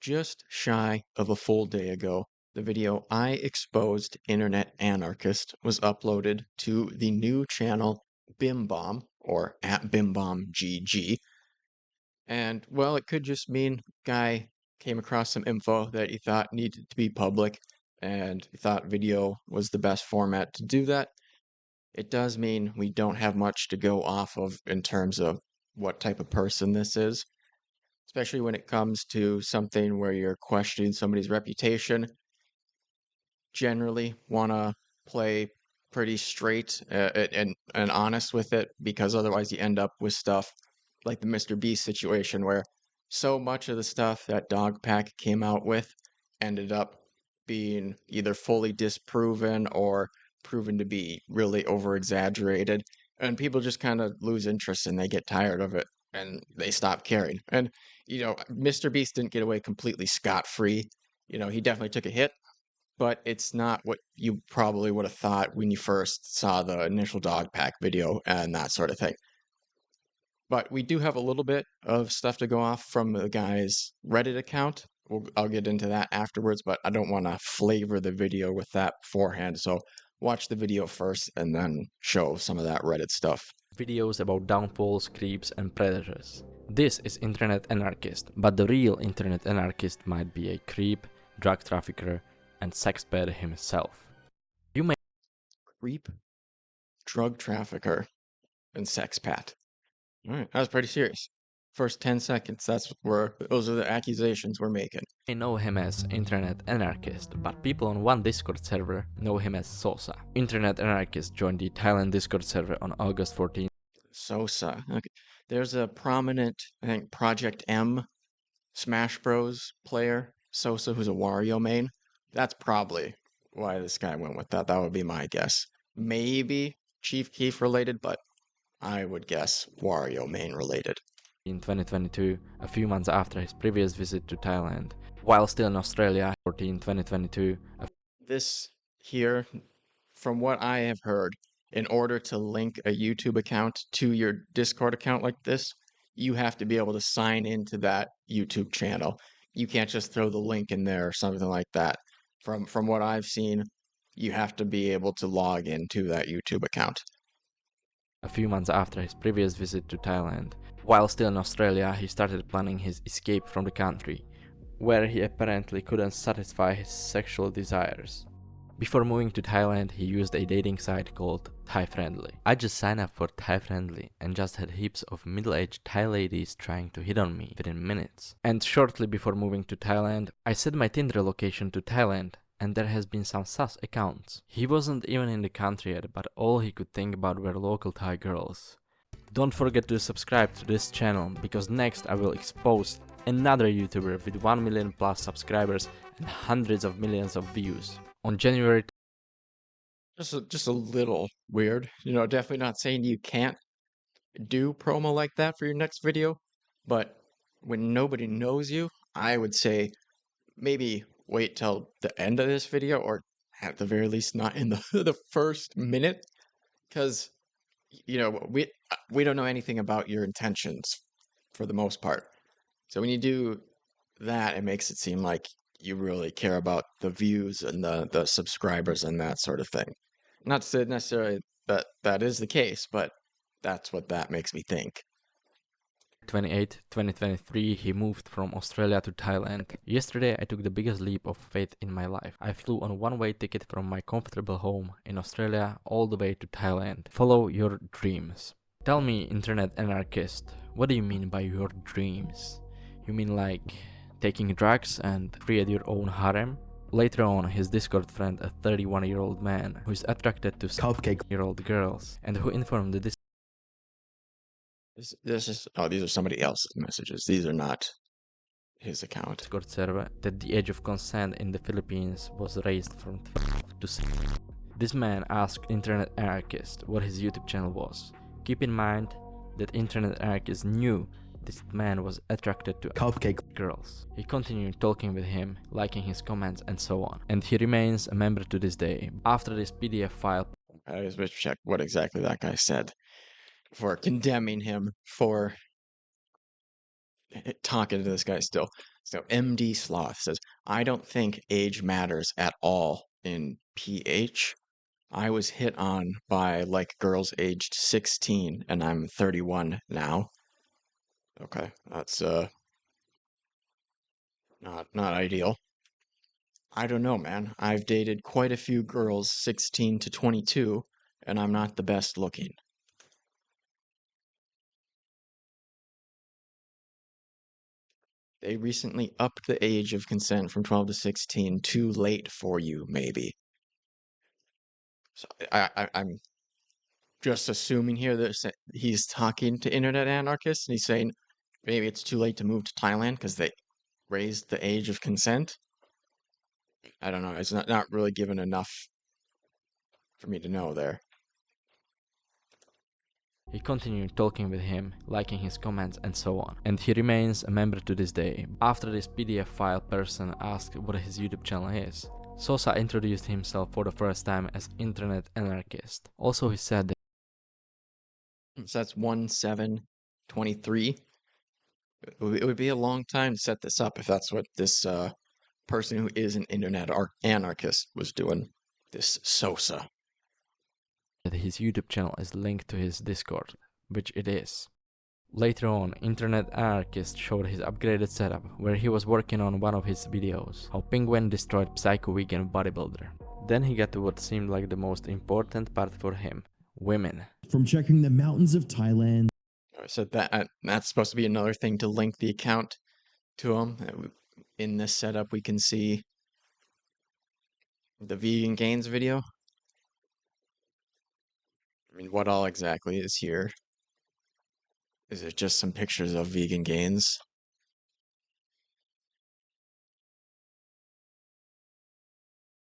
Just shy of a full day ago, the video I exposed Internet Anarchist was uploaded to the new channel BimBom, or at BimBomGG. And, well, it could just mean guy came across some info that he thought needed to be public, and he thought video was the best format to do that. It does mean we don't have much to go off of in terms of what type of person this is, especially when it comes to something where you're questioning somebody's reputation. Generally want to play pretty straight and honest with it, because otherwise you end up with stuff like the Mr. Beast situation where so much of the stuff that Dogpack came out with ended up being either fully disproven or proven to be really over exaggerated, and people just kind of lose interest and they get tired of it and they stop caring. And Mr. Beast didn't get away completely scot-free. He definitely took a hit, but it's not what you probably would have thought when you first saw the initial dog pack video and that sort of thing. But we do have a little bit of stuff to go off from the guy's Reddit account. I'll get into that afterwards, but I don't want to flavor the video with that beforehand. So watch the video first and then show some of that Reddit stuff. Videos about downfalls, creeps, and predators. This is Internet Anarchist, but the real Internet Anarchist might be a creep, drug trafficker, and sex ped himself. You may Creep, drug trafficker, and sex pat. All right, that was pretty serious. First 10 seconds, those are the accusations we're making. know him as Internet Anarchist, but people on one Discord server know him as Sosa. Internet Anarchist joined the Thailand Discord server on August 14th. Sosa. Okay. There's a prominent, I think, Project M Smash Bros. Player, Sosa, who's a Wario main. That's probably why this guy went with that. That would be my guess. Maybe Chief Keef related, but I would guess Wario main related. In 2022, a few months after his previous visit to Thailand. While still in Australia, 2022. This here, from what I have heard, in order to link a YouTube account to your Discord account like this, you have to be able to sign into that YouTube channel. You can't just throw the link in there or something like that. From what I've seen, you have to be able to log into that YouTube account. A few months after his previous visit to Thailand. While still in Australia, he started planning his escape from the country, where he apparently couldn't satisfy his sexual desires. Before moving to Thailand, he used a dating site called Thai Friendly. I just signed up for Thai Friendly and just had heaps of middle-aged Thai ladies trying to hit on me within minutes. And shortly before moving to Thailand, I set my Tinder location to Thailand, and there has been some sus accounts. He wasn't even in the country yet, but all he could think about were local Thai girls. Don't forget to subscribe to this channel, because next I will expose another YouTuber with 1 million plus subscribers and hundreds of millions of views. On January, just a little weird. Definitely not saying you can't do promo like that for your next video, but when nobody knows you, I would say maybe wait till the end of this video, or at the very least not in the first minute, because we don't know anything about your intentions for the most part. So when you do that, it makes it seem like you really care about the views and the subscribers and that sort of thing. Not to say necessarily that that is the case, but that's what that makes me think. 28, 2023, he moved from Australia to Thailand. Yesterday, I took the biggest leap of faith in my life. I flew on a one-way ticket from my comfortable home in Australia all the way to Thailand. Follow your dreams. Tell me, Internet Anarchist, what do you mean by your dreams? You mean like taking drugs and create your own harem? Later on, his Discord friend, a 31-year-old man who is attracted to cupcake-year-old girls and who informed the These are somebody else's messages. These are not his account. Discord server that the age of consent in the Philippines was raised from 12 to 6. This man asked Internet Anarchist what his YouTube channel was. Keep in mind that Internet Anarchist knew this man was attracted to cupcake girls. He continued talking with him, liking his comments and so on, and he remains a member to this day. After this PDF file, I just wish to check what exactly that guy said before condemning him for talking to this guy still. So MD Sloth says, I don't think age matters at all in PH. I was hit on by like girls aged 16 and I'm 31 now. Okay, that's not ideal. I don't know, man. I've dated quite a few girls 16 to 22 and I'm not the best looking. They recently upped the age of consent from 12 to 16. Too late for you, maybe. So I'm just assuming here that he's talking to Internet Anarchists and he's saying maybe it's too late to move to Thailand because they raised the age of consent. I don't know. It's not really given enough for me to know there. He continued talking with him, liking his comments and so on, and he remains a member to this day. After this PDF file person asked what his YouTube channel is, Sosa introduced himself for the first time as Internet Anarchist. Also he said that So that's 1723. It would be a long time to set this up if that's what this person who is an internet anarchist was doing. This Sosa. his YouTube channel is linked to his Discord, which it is. Later on, Internet Anarchist showed his upgraded setup, where he was working on one of his videos, how Penguin destroyed Psycho Vegan Bodybuilder. Then he got to what seemed like the most important part for him, women. From checking the mountains of Thailand. So that's supposed to be another thing to link the account to him. In this setup, we can see the vegan gains video. I mean, what all exactly is here? Is it just some pictures of vegan gains?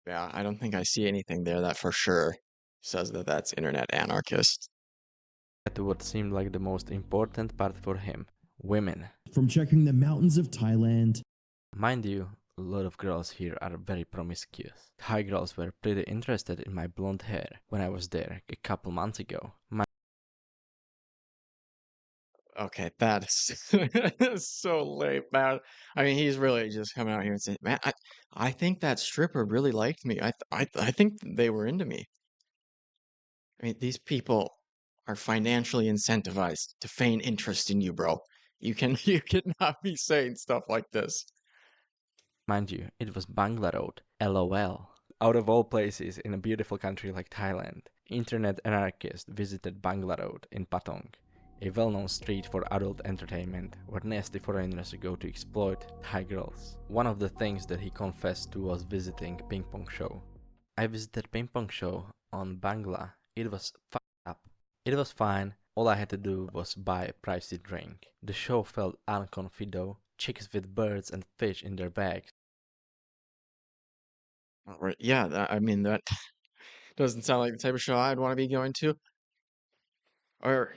Yeah, I don't think I see anything there that for sure says that that's Internet Anarchist. To what seemed like the most important part for him, women. From checking the mountains of Thailand. Mind you, a lot of girls here are very promiscuous. Thai girls were pretty interested in my blonde hair when I was there a couple months ago. Okay, that is so lame, man. I mean, he's really just coming out here and saying, "Man, I think that stripper really liked me. I think they were into me." I mean, these people are financially incentivized to feign interest in you, bro. You cannot be saying stuff like this. Mind you, it was Bangla Road, LOL. Out of all places in a beautiful country like Thailand, Internet Anarchist visited Bangla Road in Patong, a well-known street for adult entertainment where nasty foreigners go to exploit Thai girls. One of the things that he confessed to was visiting ping pong show. I visited ping pong show on Bangla. It was fucked up. It was fine. All I had to do was buy a pricey drink. The show felt uncomfy though. Chicks with birds and fish in their bags. Right, yeah, I mean, that doesn't sound like the type of show I'd want to be going to. Or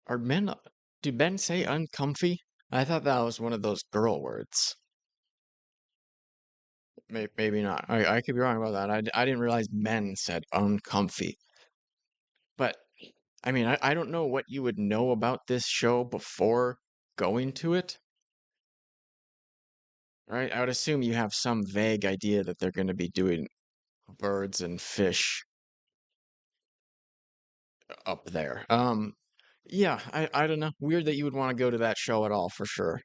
are men, do men say uncomfy? I thought that was one of those girl words. Maybe not. I could be wrong about that. I didn't realize men said uncomfy. But I mean, I don't know what you would know about this show before going to it, right? I would assume you have some vague idea that they're going to be doing birds and fish up there. Yeah, I don't know. Weird that you would want to go to that show at all, for sure.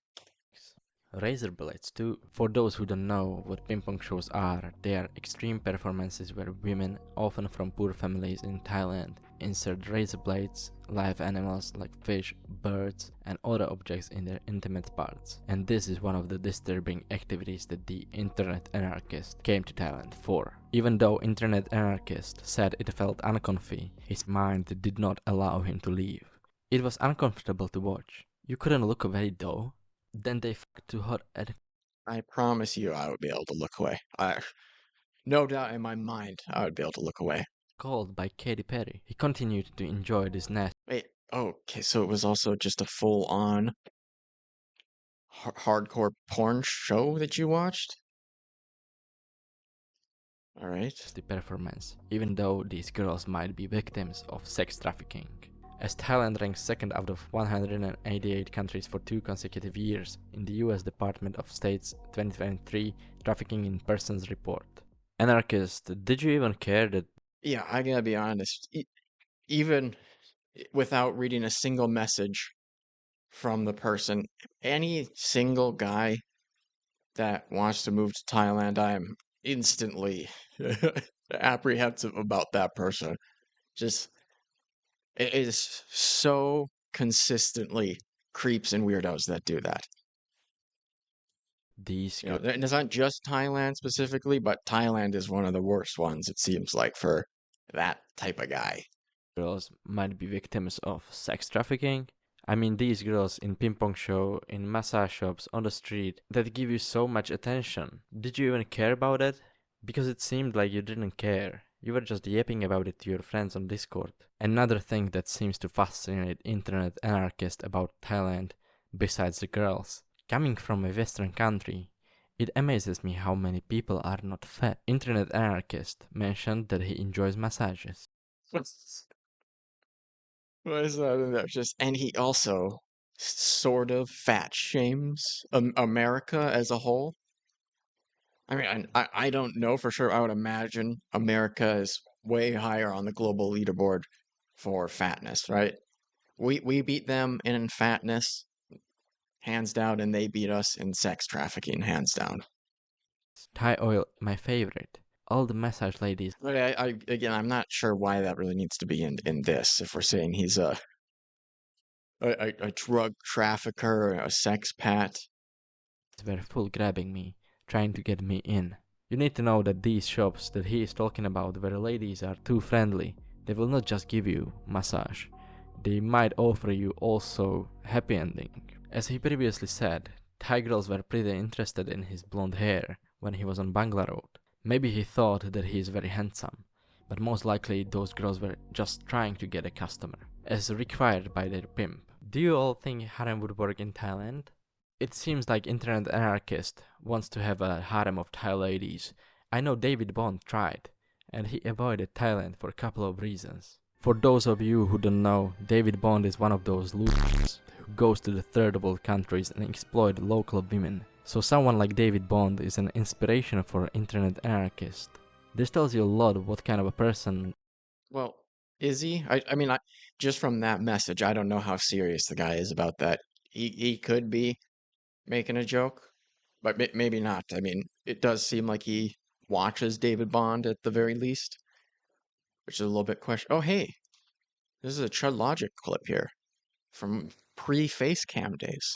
Razor blades too. For those who don't know what ping pong shows are, they are extreme performances where women, often from poor families in Thailand, insert razor blades, live animals like fish, birds, and other objects in their intimate parts. And this is one of the disturbing activities that the Internet Anarchist came to Thailand for. Even though Internet Anarchist said it felt uncomfy, his mind did not allow him to leave. It was uncomfortable to watch. You couldn't look away though. Then they fucked too hot and I promise you I would be able to look away. No doubt in my mind I would be able to look away. called by Katy Perry. He continued to enjoy this nasty. Wait, okay, so it was also just a full-on hardcore porn show that you watched? Alright. Performance, even though these girls might be victims of sex trafficking. as Thailand ranks second out of 188 countries for 2 consecutive years in the US Department of State's 2023 Trafficking in Persons report. Anarchist, did you even care that Yeah, I gotta be honest. Even without reading a single message from the person, any single guy that wants to move to Thailand, I am instantly apprehensive about that person. Just, it is so consistently creeps and weirdos that do that. these You know, and it's not just Thailand specifically, but Thailand is one of the worst ones, it seems like, for that type of guy. girls might be victims of sex trafficking? I mean, these girls in ping pong show, in massage shops, on the street, that give you so much attention. Did you even care about it? Because it seemed like you didn't care. You were just yapping about it to your friends on Discord. Another thing that seems to fascinate Internet Anarchist about Thailand, besides the girls, coming from a Western country, it amazes me how many people are not fat. Internet Anarchist mentioned that he enjoys massages. What is that in there? Just, and he also sort of fat shames America as a whole. I mean, I don't know for sure. I would imagine America is way higher on the global leaderboard for fatness, right? We beat them in fatness, hands down, and they beat us in sex trafficking, hands down. Thai oil, my favorite. All the massage ladies. But again, I'm not sure why that really needs to be in this. If we're saying he's a drug trafficker, a sex pat. Were full grabbing me, trying to get me in. You need to know that these shops that he is talking about where ladies are too friendly, they will not just give you massage. They might offer you also happy ending. As he previously said, Thai girls were pretty interested in his blonde hair when he was on Bangla Road. Maybe he thought that he is very handsome, but most likely those girls were just trying to get a customer, as required by their pimp. Do you all think harem would work in Thailand? It seems like Internet Anarchist wants to have a harem of Thai ladies. I know David Bond tried, and he avoided Thailand for a couple of reasons. For those of you who don't know, David Bond is one of those losers who goes to the third world countries and exploit local women. So someone like David Bond is an inspiration for Internet Anarchist. This tells you a lot of what kind of a person. Well, is he? I mean, just from that message, I don't know how serious the guy is about that. He could be making a joke, but maybe not. I mean, it does seem like he watches David Bond at the very least, which is a little bit question. Oh, hey, this is a Chud Logic clip here from pre-face cam days.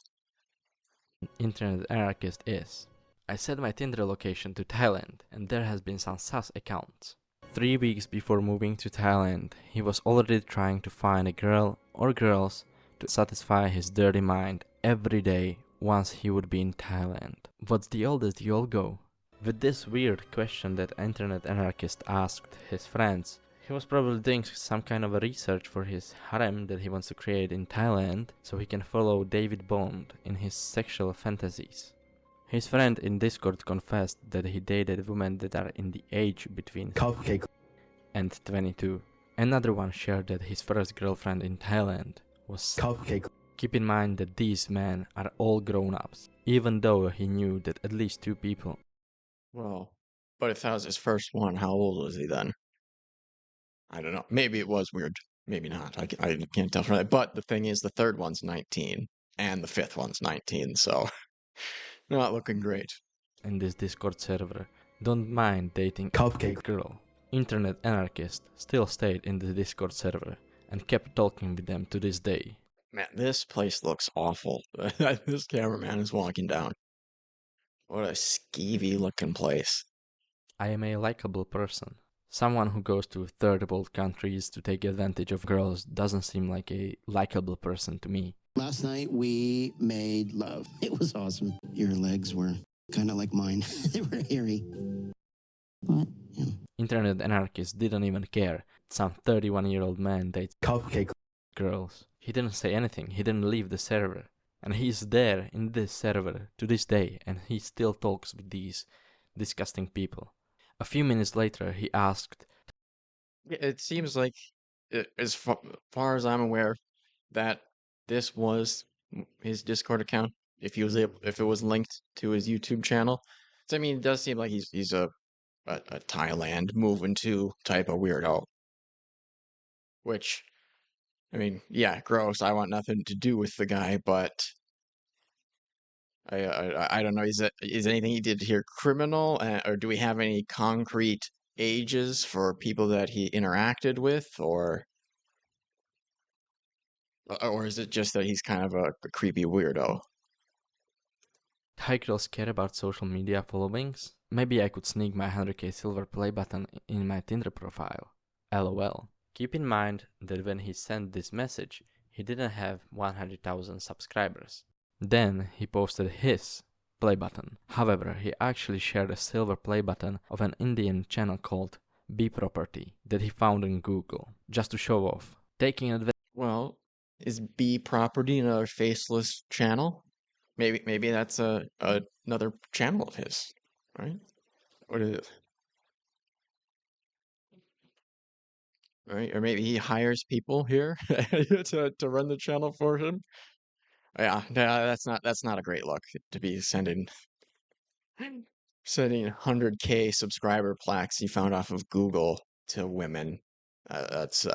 Internet Anarchist is. I set my Tinder location to Thailand, and there has been some sus accounts. 3 weeks before moving to Thailand, he was already trying to find a girl or girls to satisfy his dirty mind every day once he would be in Thailand. What's the oldest you'll go? With this weird question that Internet Anarchist asked his friends, he was probably doing some kind of a research for his harem that he wants to create in Thailand so he can follow David Bond in his sexual fantasies. His friend in Discord confessed that he dated women that are in the age between Cupcake. and 22. Another one shared that his first girlfriend in Thailand was Cupcake. Keep in mind that these men are all grown-ups, even though he knew that at least 2 people. Well, but if that was his first one, how old was he then? I don't know. Maybe it was weird. Maybe not. I can't tell from that. But the thing is, the third one's 19, and the fifth one's 19, so not looking great. In this Discord server, don't mind dating Cupcake. girl. Internet Anarchist still stayed in the Discord server and kept talking with them to this day. Man, this place looks awful. This cameraman is walking down. What a skeevy looking place. I am a likable person. Someone who goes to third world countries to take advantage of girls doesn't seem like a likable person to me. Last night we made love. It was awesome. Your legs were kind of like mine. They were hairy. But, yeah. Internet Anarchist didn't even care. Some 31-year-old man dates Cupcake. girls. He didn't say anything, he didn't leave the server. And he's there in this server to this day, and he still talks with these disgusting people. A few minutes later, he asked, It seems like as far as I'm aware, that this was his Discord account. If it was linked to his YouTube channel, so I mean, it does seem like he's a Thailand moving to type of weirdo. Which, I mean, yeah, gross. I want nothing to do with the guy, but I don't know. Is anything he did here criminal, or do we have any concrete ages for people that he interacted with, or is it just that he's kind of a creepy weirdo? High girls care about social media followings? Maybe I could sneak my 100k silver play button in my Tinder profile. LOL. Keep in mind that when he sent this message, he didn't have 100,000 subscribers. Then he posted his play button. However, he actually shared a silver play button of an Indian channel called B Property that he found on Google, just to show off. Taking advantage. Well, is B Property another faceless channel? Maybe that's another channel of his, right? What is it? Right? Or maybe he hires people here to run the channel for him. Yeah, that's not a great look to be sending 100K subscriber plaques you found off of Google to women. That's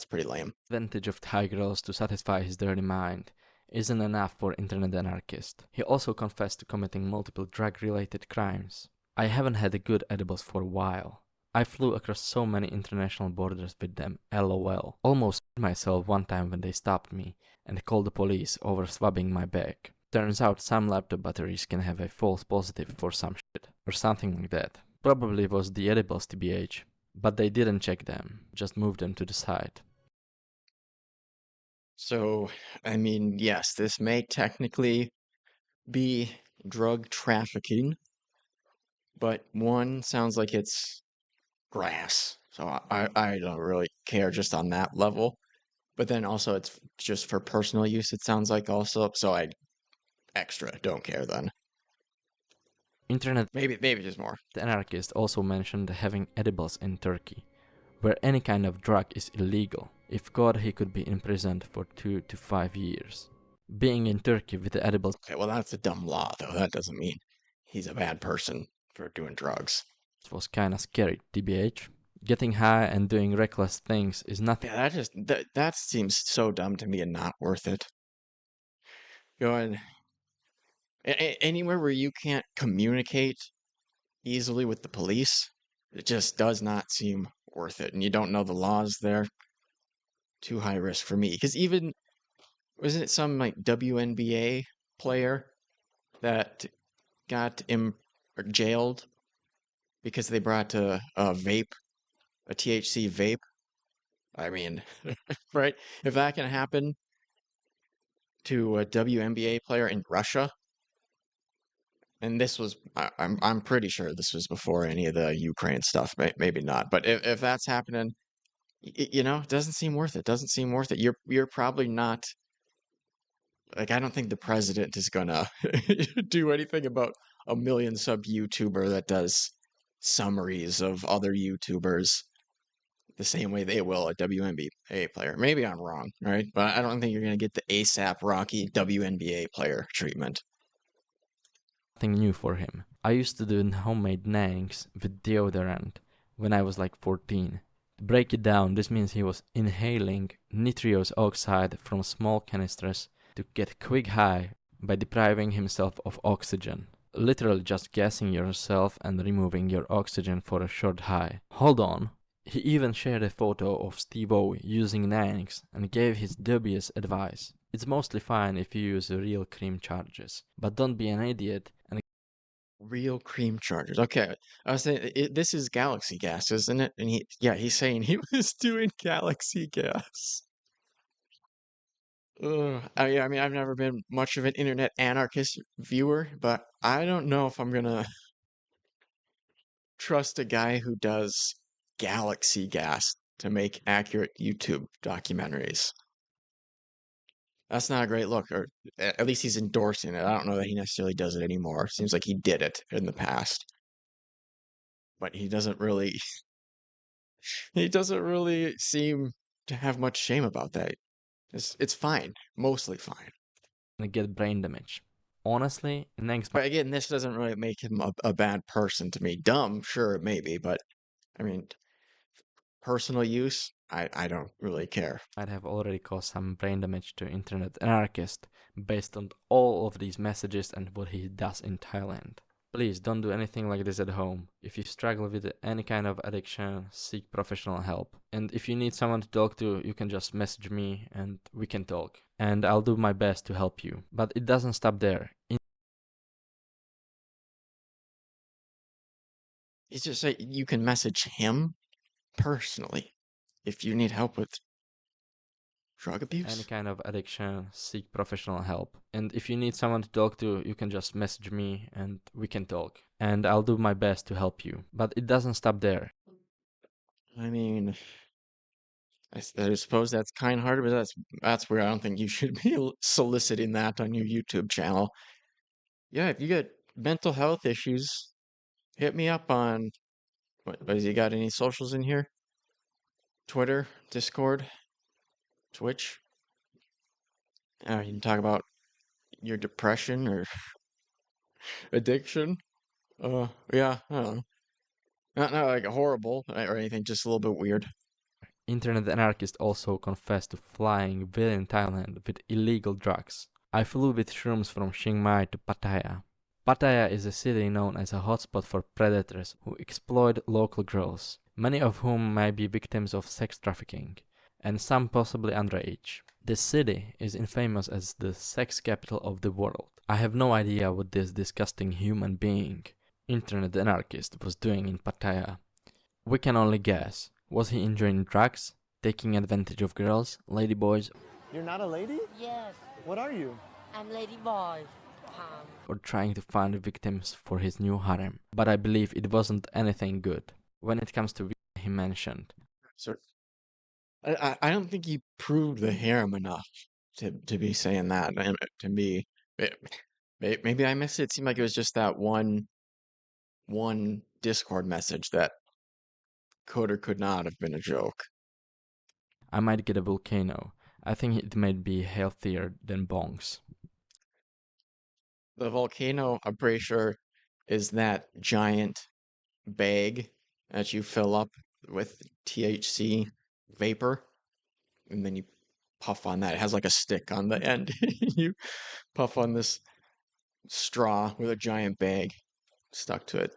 pretty lame. Advantage of Thai girls to satisfy his dirty mind isn't enough for Internet Anarchist. He also confessed to committing multiple drug-related crimes. I haven't had the good edibles for a while. I flew across so many international borders with them, LOL. Almost hurt myself one time when they stopped me and called the police over swabbing my bag. Turns out some laptop batteries can have a false positive for some shit, or something like that. Probably was the edibles TBH, but they didn't check them, just moved them to the side. So, I mean, yes, this may technically be drug trafficking, but one sounds like it's grass. So I don't really care just on that level. But then also it's just for personal use, it sounds like also. So I extra don't care then. Internet Maybe just more. Anarchist also mentioned having edibles in Turkey, where any kind of drug is illegal. If caught, he could be imprisoned for 2 to 5 years. Being in Turkey with the edibles Okay, well that's a dumb law though. That doesn't mean he's a bad person for doing drugs. was kinda scary, TBH. Getting high and doing reckless things is nothing. Yeah, that seems so dumb to me and not worth it. Going anywhere where you can't communicate easily with the police, it just does not seem worth it. And you don't know the laws there. Too high risk for me. Because even, wasn't it some like WNBA player that got or jailed because they brought a vape, a THC vape? I mean, right? If that can happen to a WNBA player in Russia, and this was, I'm pretty sure this was before any of the Ukraine stuff. Maybe not, but if that's happening, you know, it doesn't seem worth it. Doesn't seem worth it. You're probably not, like, I don't think the president is gonna do anything about a million sub YouTuber that does summaries of other YouTubers the same way they will a WNBA player. Maybe I'm wrong, right? But I don't think you're gonna get the ASAP Rocky WNBA player treatment. New for him. I used to do homemade nangs with deodorant when I was like 14. To break it down, this means he was inhaling nitrous oxide from small canisters to get quick high by depriving himself of oxygen. Literally just gassing yourself and removing your oxygen for a short high. Hold on. He even shared a photo of Steve-O using nangs and gave his dubious advice. It's mostly fine if you use real cream charges, but don't be an idiot and Real cream chargers. Okay, I was saying this is Galaxy Gas, isn't it? And he's saying he was doing Galaxy Gas. I mean, I've never been much of an Internet Anarchist viewer, but I don't know if I'm gonna trust a guy who does Galaxy Gas to make accurate YouTube documentaries. That's not a great look, or at least he's endorsing it. I don't know that he necessarily does it anymore. Seems like he did it in the past, but he doesn't really seem to have much shame about that. It's fine, mostly fine. and get brain damage. Honestly, next But again, this doesn't really make him a bad person to me. Dumb, sure, maybe, but I mean, personal use, I don't really care. might have already caused some brain damage to Internet Anarchist based on all of these messages and what he does in Thailand. Please don't do anything like this at home. If you struggle with any kind of addiction, seek professional help. And if you need someone to talk to, you can just message me and we can talk. And I'll do my best to help you. But it doesn't stop there. It's just like you can message him personally if you need help with drug Any abuse. kind of addiction, seek professional help. And if you need someone to talk to, you can just message me and we can talk. And I'll do my best to help you. But it doesn't stop there. I mean, I suppose that's kind-hearted, but that's where I don't think you should be soliciting that on your YouTube channel. Yeah, if you get mental health issues, hit me up on what has he got any socials in here? Twitter, Discord, Twitch. You can talk about your depression or addiction. Yeah, I don't know. Not like horrible or anything, just a little bit weird. Internet Anarchist also confessed to flying within Thailand with illegal drugs. I flew with shrooms from Chiang Mai to Pattaya. Pattaya is a city known as a hotspot for predators who exploit local girls, many of whom may be victims of sex trafficking, and some possibly underage. This city is infamous as the sex capital of the world. I have no idea what this disgusting human being, Internet Anarchist, was doing in Pattaya. We can only guess. Was he enjoying drugs, taking advantage of girls, ladyboys, You're not a lady? Yes, What are you? I'm Lady Boy. or trying to find victims for his new harem? But I believe it wasn't anything good. When it comes to he mentioned, So I don't think you proved the harem enough to be saying that. And to me, maybe I missed it. It seemed like it was just that one Discord message that could or could not have been a joke. I might get a volcano. I think it might be healthier than bongs. The volcano, I'm pretty sure, is that giant bag that you fill up with THC vapor, and then you puff on that. It has like a stick on the end. You puff on this straw with a giant bag stuck to it.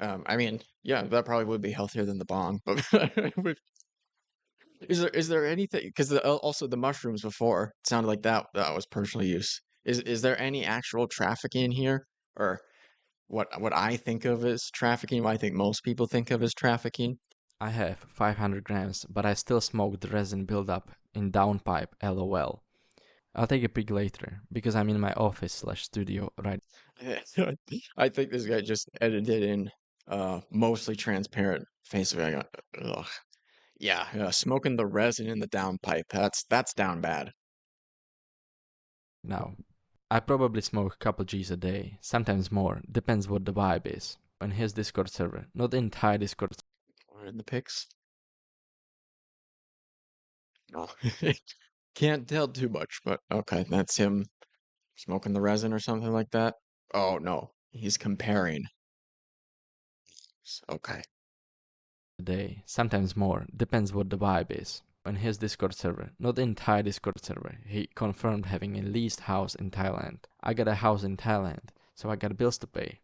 I mean, yeah, that probably would be healthier than the bong, but is there anything? Because also the mushrooms before it sounded like that was personal use. Is there any actual trafficking here, or what I think of as trafficking? What I think most people think of as trafficking? I have 500 grams, but I still smoke the resin buildup in downpipe, lol. I'll take a peek later, because I'm in my office/studio right. I think this guy just edited in mostly transparent face. Ugh. Yeah, smoking the resin in the downpipe. That's down bad. now. I probably smoke a couple G's a day, sometimes more, depends what the vibe is. On his Discord server, not the entire Discord Or in the pics. No, can't tell too much, but okay, that's him smoking the resin or something like that. Oh no, he's comparing. Okay. a day, sometimes more, depends what the vibe is. On his Discord server, not the entire Discord server, he confirmed having a leased house in Thailand. I got a house in Thailand, so I got bills to pay.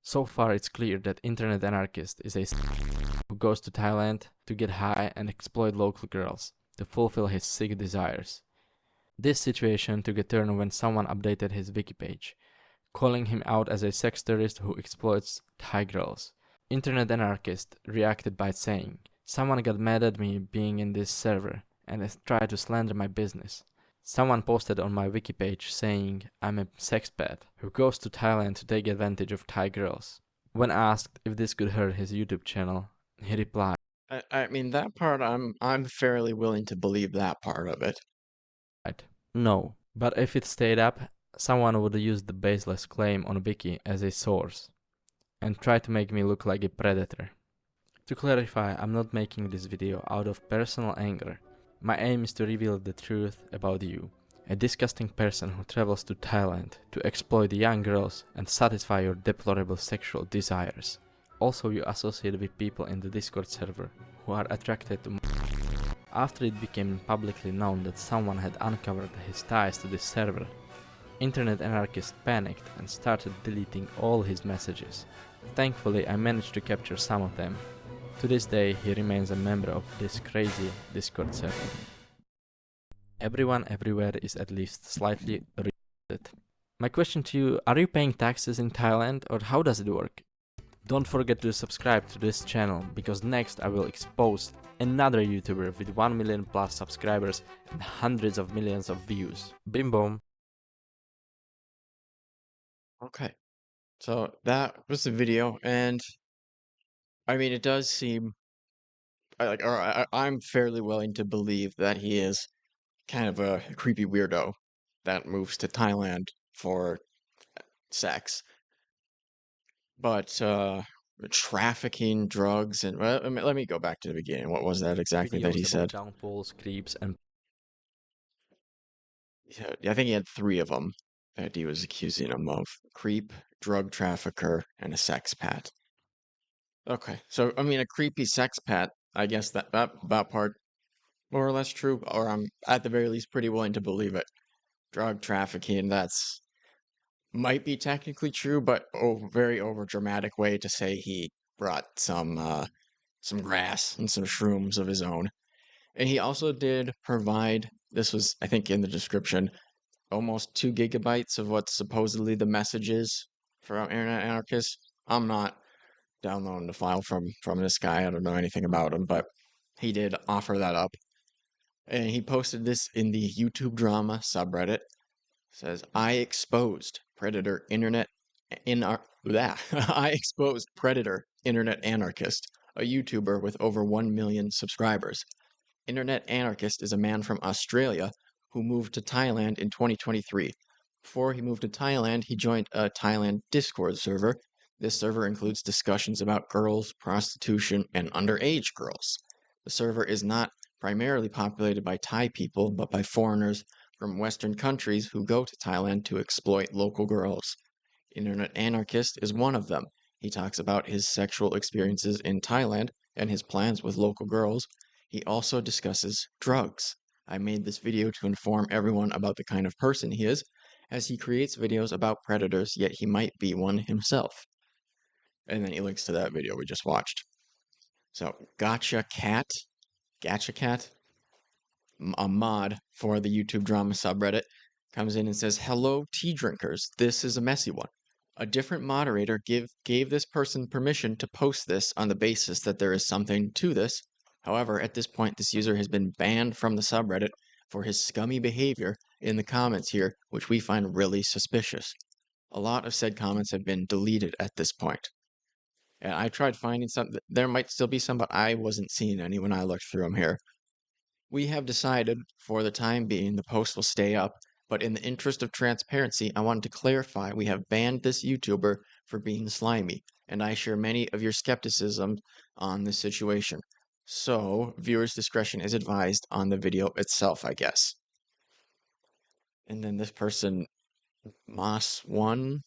So far it's clear that Internet Anarchist is a who goes to Thailand to get high and exploit local girls, to fulfill his sick desires. This situation took a turn when someone updated his wiki page, calling him out as a sex tourist who exploits Thai girls. Internet Anarchist reacted by saying, "Someone got mad at me being in this server and has tried to slander my business." Someone posted on my wiki page saying I'm a sexpat who goes to Thailand to take advantage of Thai girls. When asked if this could hurt his YouTube channel, he replied, I mean that part I'm fairly willing to believe that part of it. "No, but if it stayed up, someone would use the baseless claim on wiki as a source and try to make me look like a predator." To clarify, I'm not making this video out of personal anger. My aim is to reveal the truth about you, a disgusting person who travels to Thailand to exploit young girls and satisfy your deplorable sexual desires. Also, you associate with people in the Discord server who are attracted to After it became publicly known that someone had uncovered his ties to this server, Internet Anarchist panicked and started deleting all his messages. Thankfully, I managed to capture some of them. To this day, he remains a member of this crazy Discord server. Everyone everywhere is at least slightly retarded. My question to you, are you paying taxes in Thailand or how does it work? Don't forget to subscribe to this channel, because next I will expose another YouTuber with 1 million plus subscribers and hundreds of millions of views. BimBom. Okay, so that was the video, and I mean, it does seem I'm fairly willing to believe that he is kind of a creepy weirdo that moves to Thailand for sex. But trafficking drugs and well, let me go back to the beginning. What was that exactly that he Videos said? about downfalls, creeps, and Yeah, I think he had 3 of them that he was accusing him of: creep, drug trafficker, and a sex pat. Okay, so I mean, a creepy sex pat. I guess that part more or less true, or I'm at the very least pretty willing to believe it. Drug trafficking, that's might be technically true, but very over dramatic way to say he brought some grass and some shrooms of his own. And he also did provide, this was I think in the description, almost 2 gigabytes of what supposedly the message is from Internet Anarchist. I'm not downloading the file from this guy. I don't know anything about him, but he did offer that up. And he posted this in the YouTube drama subreddit. Says, I exposed Predator Internet I exposed Predator Internet Anarchist, a YouTuber with over 1 million subscribers. Internet Anarchist is a man from Australia who moved to Thailand in 2023. Before he moved to Thailand, he joined a Thailand Discord server. This server includes discussions about girls, prostitution, and underage girls. The server is not primarily populated by Thai people, but by foreigners from Western countries who go to Thailand to exploit local girls. Internet Anarchist is one of them. He talks about his sexual experiences in Thailand and his plans with local girls. He also discusses drugs. I made this video to inform everyone about the kind of person he is, as he creates videos about predators, yet he might be one himself. And then he links to that video we just watched. So, Gotcha Cat, a mod for the YouTube drama subreddit, comes in and says, hello, tea drinkers. This is a messy one. A different moderator gave this person permission to post this on the basis that there is something to this. However, at this point, this user has been banned from the subreddit for his scummy behavior in the comments here, which we find really suspicious. A lot of said comments have been deleted at this point. And I tried finding some. There might still be some, but I wasn't seeing any when I looked through them here. We have decided, for the time being, the post will stay up, but in the interest of transparency, I wanted to clarify we have banned this YouTuber for being slimy, and I share many of your skepticism on this situation. So, viewers' discretion is advised on the video itself, I guess. And then this person, Moss1,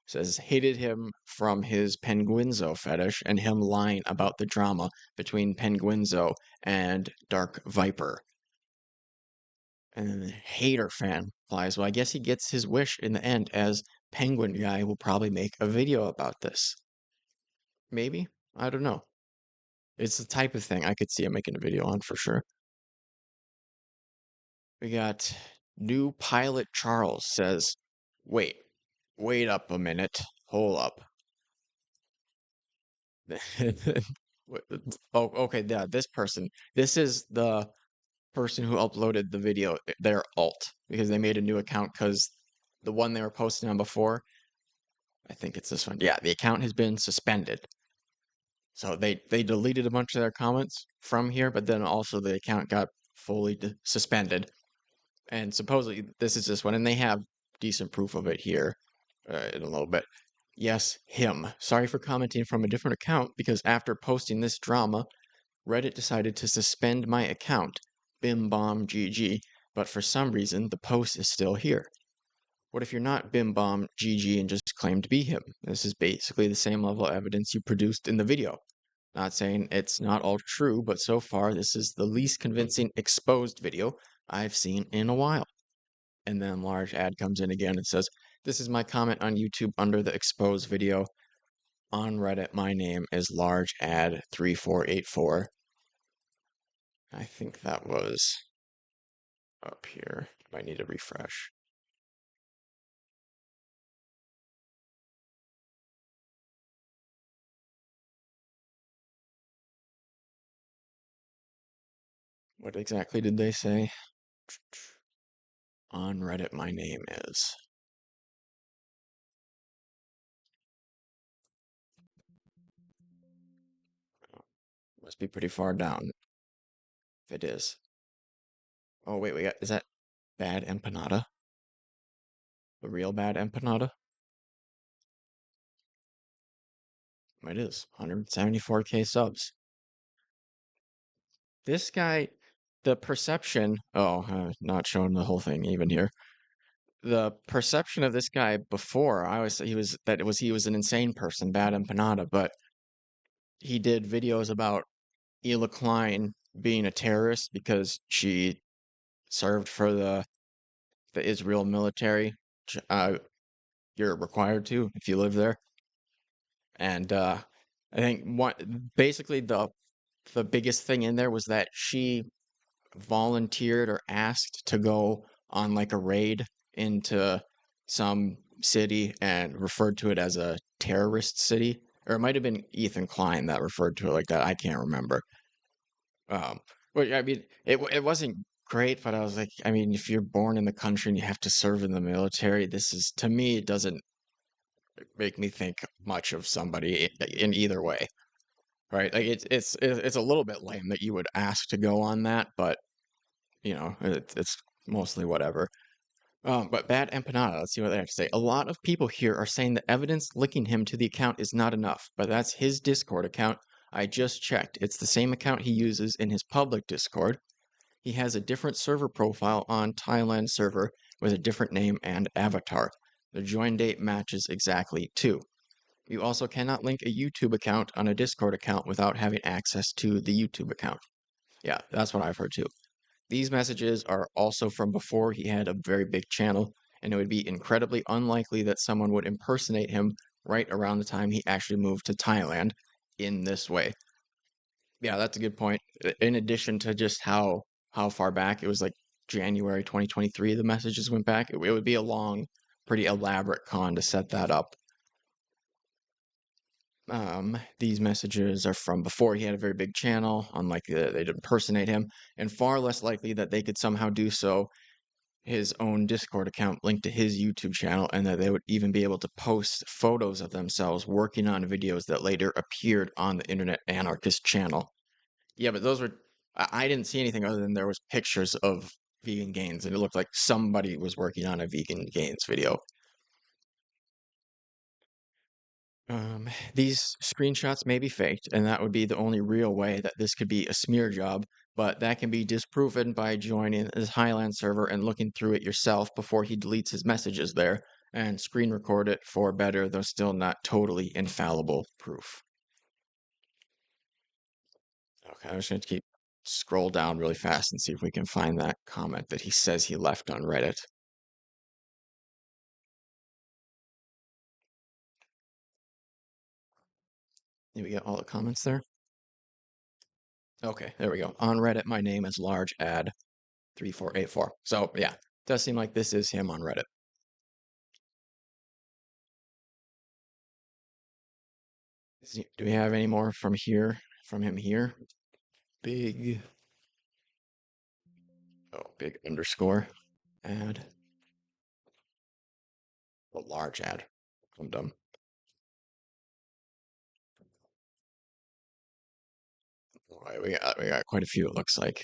says, hated him from his Penguinzo fetish and him lying about the drama between Penguinzo and Dark Viper. And then the hater fan replies, well, I guess he gets his wish in the end, as Penguin Guy will probably make a video about this. Maybe? I don't know. It's the type of thing I could see him making a video on for sure. We got new pilot Charles says, wait up a minute. Hold up. Oh, okay, yeah, this person. This is the person who uploaded the video, their alt, because they made a new account because the one they were posting on before, I think it's this one. Yeah, the account has been suspended. So they deleted a bunch of their comments from here, but then also the account got fully suspended. And supposedly this is this one, and they have decent proof of it here in a little bit. Yes, him. Sorry for commenting from a different account because after posting this drama, Reddit decided to suspend my account, BimBom GG, but for some reason the post is still here. What if you're not BimBom GG and just claim to be him? This is basically the same level of evidence you produced in the video. Not saying it's not all true, but so far this is the least convincing exposed video I've seen in a while. And then large ad comes in again and says, this is my comment on YouTube under the exposed video. On Reddit, my name is large ad 3484. I think that was up here. Might need a refresh. What exactly did they say? On Reddit, my name is. Must be pretty far down if it is. Oh, wait, is that bad empanada? The real bad empanada? It is 174k subs. This guy, the perception. Oh, not showing the whole thing even here. The perception of this guy before, he was an insane person, bad empanada, but he did videos about Ela Klein being a terrorist because she served for the Israel military. You're required to if you live there. And I think basically the biggest thing in there was that she volunteered or asked to go on like a raid into some city and referred to it as a terrorist city. Or it might have been Ethan Klein that referred to it like that. I can't remember. Um, but I mean, it wasn't great, but I was like, I mean, if you're born in the country and you have to serve in the military, this is, to me, it doesn't make me think much of somebody in either way, right? Like it's a little bit lame that you would ask to go on that, but it's mostly whatever. But bad empanada, let's see what they have to say. A lot of people here are saying the evidence linking him to the account is not enough, but that's his Discord account. I just checked. It's the same account he uses in his public Discord. He has a different server profile on Thailand server with a different name and avatar. The join date matches exactly too. You also cannot link a YouTube account on a Discord account without having access to the YouTube account. Yeah, that's what I've heard too. These messages are also from before he had a very big channel, and it would be incredibly unlikely that someone would impersonate him right around the time he actually moved to Thailand in this way. Yeah, that's a good point. In addition to just how far back it was, like January 2023, the messages went back. It would be a long, pretty elaborate con to set that up. These messages are from before he had a very big channel, unlikely that they'd impersonate him, and far less likely that they could somehow do so his own Discord account linked to his YouTube channel, and that they would even be able to post photos of themselves working on videos that later appeared on the Internet Anarchist channel. Yeah, but those were, I didn't see anything other than there was pictures of vegan gains, and it looked like somebody was working on a vegan gains video. These screenshots may be faked, and that would be the only real way that this could be a smear job, but that can be disproven by joining his Highland server and looking through it yourself before he deletes his messages there, and screen record it for better, though still not totally infallible proof. Okay, I'm just going to keep scroll down really fast and see if we can find that comment that he says he left on Reddit. Did we get all the comments there? Okay, there we go. On Reddit, my name is large ad 3484. So yeah, does seem like this is him on Reddit. Do we have any more from him here? Big, big underscore ad. A large ad. I'm dumb. All right, we got quite a few, it looks like.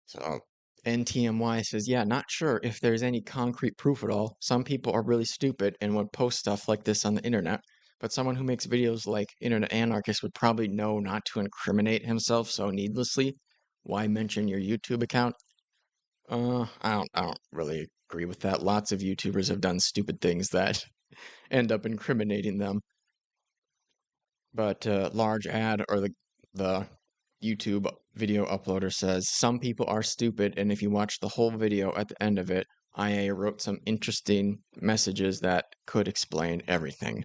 So NTMY says, yeah, not sure if there's any concrete proof at all. Some people are really stupid and would post stuff like this on the internet, but someone who makes videos like Internet Anarchist would probably know not to incriminate himself so needlessly. Why mention your YouTube account? I don't really agree with that. Lots of YouTubers have done stupid things that end up incriminating them. But large ad or the YouTube video uploader says some people are stupid, and if you watch the whole video at the end of it, IA wrote some interesting messages that could explain everything.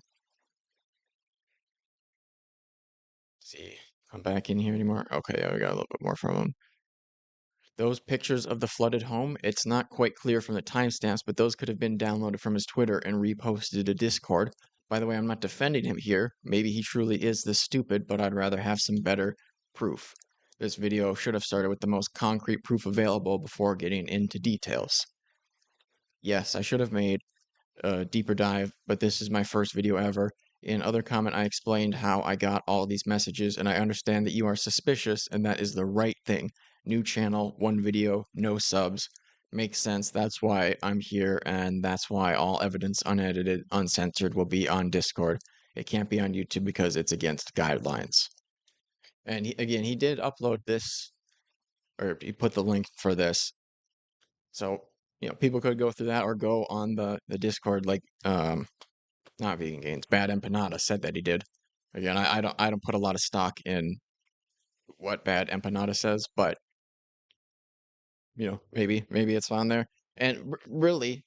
Let's see, come back in here anymore? Okay, yeah, we got a little bit more from him. Those pictures of the flooded home, it's not quite clear from the timestamps, but those could have been downloaded from his Twitter and reposted to Discord. By the way, I'm not defending him here. Maybe he truly is this stupid, but I'd rather have some better proof. This video should have started with the most concrete proof available before getting into details. Yes, I should have made a deeper dive, but this is my first video ever. In other comment, I explained how I got all these messages, and I understand that you are suspicious, and that is the right thing. New channel, one video, no subs. Makes sense. That's why I'm here, and that's why all evidence, unedited, uncensored, will be on Discord. It can't be on YouTube because it's against guidelines. And he did upload this, or he put the link for this. So, people could go through that or go on the Discord, like, not Vegan Gains, Bad Empanada said that he did. Again, I don't put a lot of stock in what Bad Empanada says, but maybe it's on there. And really,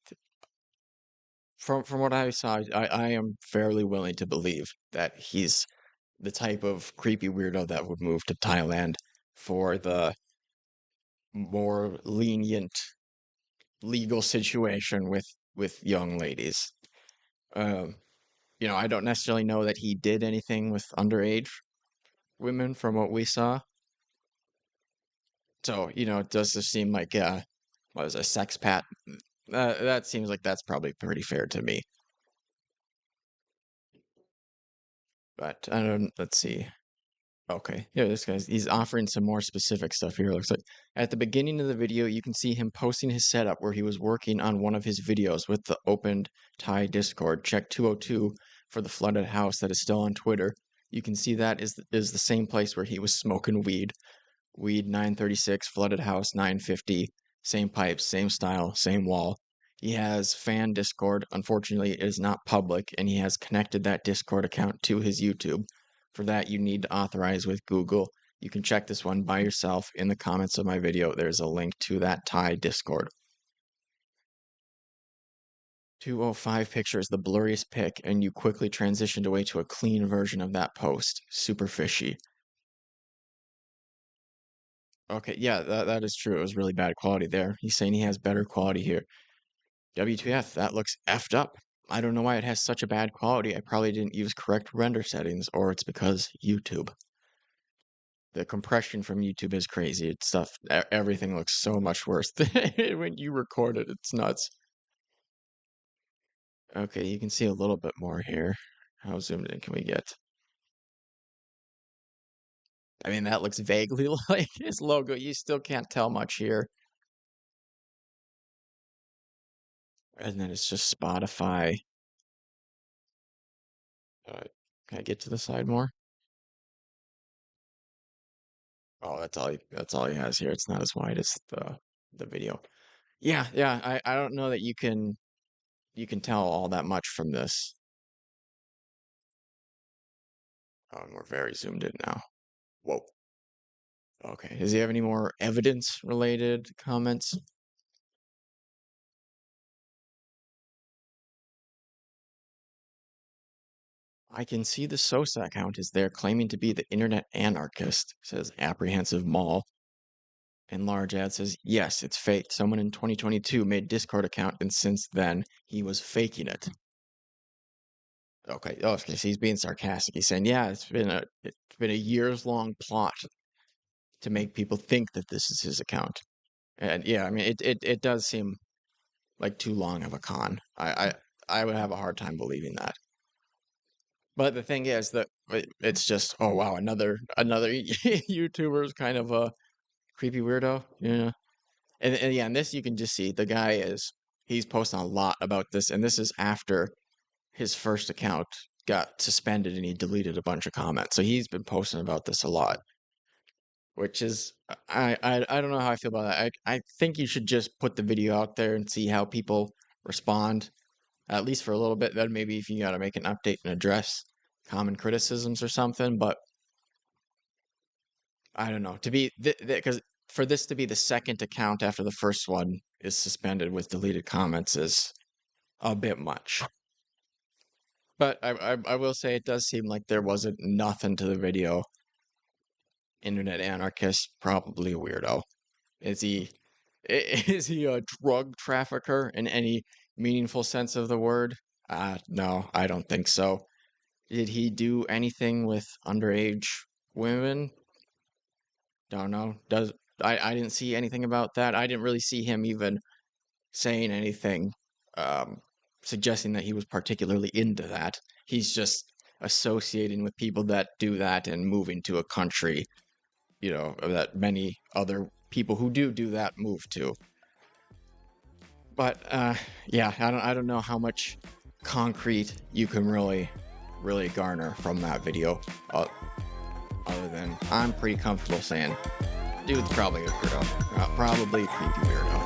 from what I saw, I am fairly willing to believe that he's the type of creepy weirdo that would move to Thailand for the more lenient legal situation with young ladies. Um, I don't necessarily know that he did anything with underage women from what we saw. So, it does just seem like, what was a sex pat? That seems like that's probably pretty fair to me. But I don't, let's see. Okay, yeah, he's offering some more specific stuff here. Looks like at the beginning of the video, you can see him posting his setup where he was working on one of his videos with the opened Thai Discord. Check 202 for the flooded house that is still on Twitter. You can see that is the same place where he was smoking weed. Weed 936, flooded house 950, same pipes, same style, same wall. He has fan Discord. Unfortunately, it is not public, and he has connected that Discord account to his YouTube. For that, you need to authorize with Google. You can check this one by yourself in the comments of my video. There's a link to that Thai Discord. 205 picture is the blurriest pic, and you quickly transitioned away to a clean version of that post. Super fishy. Okay, yeah, that is true. It was really bad quality there. He's saying he has better quality here. WTF, that looks effed up. I don't know why it has such a bad quality. I probably didn't use correct render settings, or it's because YouTube. The compression from YouTube is crazy. It's stuff, everything looks so much worse when you record it. It's nuts. Okay, you can see a little bit more here. How zoomed in can we get? I mean, that looks vaguely like his logo. You still can't tell much here. And then it's just Spotify. Can I get to the side more? Oh, that's all he has here. It's not as wide as the video. Yeah, I don't know that you can tell all that much from this. Oh, and we're very zoomed in now. Whoa. Okay. Does he have any more evidence related comments? I can see the Sosa account is there claiming to be the Internet Anarchist, says Apprehensive Mall. And large ad says, yes, it's fake. Someone in 2022 made Discord account, and since then, he was faking it. Okay, so he's being sarcastic. He's saying, yeah, it's been a years-long plot to make people think that this is his account. And yeah, I mean, it does seem like too long of a con. I would have a hard time believing that. But the thing is that it's just, oh wow, another YouTuber is kind of a creepy weirdo. Yeah. And yeah, and this you can just see the guy he's posting a lot about this, and this is after his first account got suspended and he deleted a bunch of comments. So he's been posting about this a lot, which is I don't know how I feel about that. I think you should just put the video out there and see how people respond, at least for a little bit. Then maybe if you got to make an update and address common criticisms or something. But I don't know, to be because for this to be the second account after the first one is suspended with deleted comments is a bit much. But I will say it does seem like there wasn't nothing to the video. Internet Anarchist, probably a weirdo. Is he is he a drug trafficker in any meaningful sense of the word? No, I don't think so. Did he do anything with underage women? Don't know. I didn't see anything about that. I didn't really see him even saying anything suggesting that he was particularly into that. He's just associating with people that do that and moving to a country, that many other people who do that move to. But yeah, I don't know how much concrete you can really garner from that video, other than I'm pretty comfortable saying dude's probably a weirdo, probably a creepy weirdo.